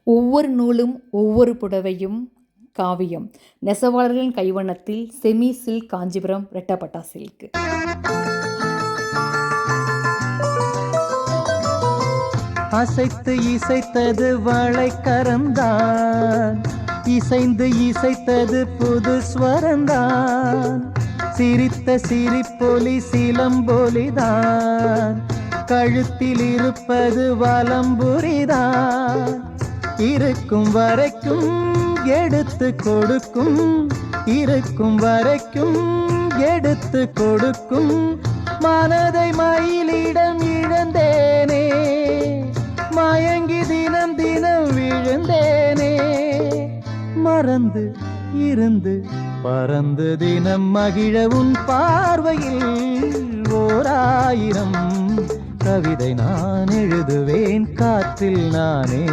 ஒவ்வொரு நூலும் ஒவ்வொரு புடவையும் காவியம். நெசவாளர்களின் கைவண்ணத்தில் செமி சில்க் காஞ்சிபுரம் ரெட்டப்பட்டா சில்க். அசைத்து இசைத்தது வளைக்கரந்தான், இசைந்து இசைத்தது புது ஸ்வரந்தான். சிரித்த சிரிப்பொலி சிலம்பொலிதான், கழுத்தில் இருப்பது வலம்புரிதான். இருக்கும் வரைக்கும் எடுத்து கொடுக்கும், இருக்கும் வரைக்கும் எடுத்து கொடுக்கும். மனதை மயிலிடம் இழந்தேனே, மயங்கி தினம் தினம் விழுந்தேனே. மறந்து இருந்து பறந்து தினம் மகிழ உன் பார்வையில் ஓராயிரம் கவிதை நான் எழுதுவேன் காற்றில் நானே.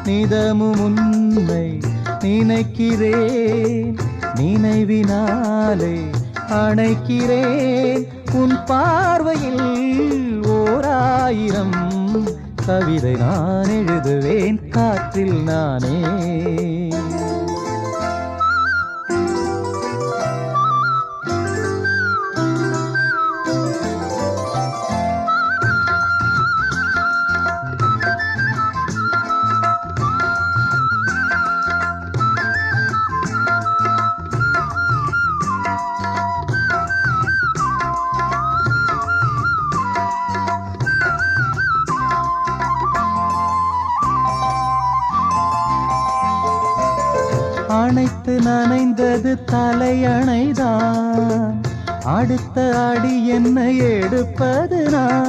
நிதமும் உன்னை நினைக்கிறேன், நினைவினாலே அணைக்கிறேன். உன் பார்வையில் ஓராயிரம் கவிதை நான் எழுதுவேன் காற்றில் நானே. அணைத்து நனைந்தது தலையணைதான், அடுத்த அடி என்ன எடுப்பது நான்.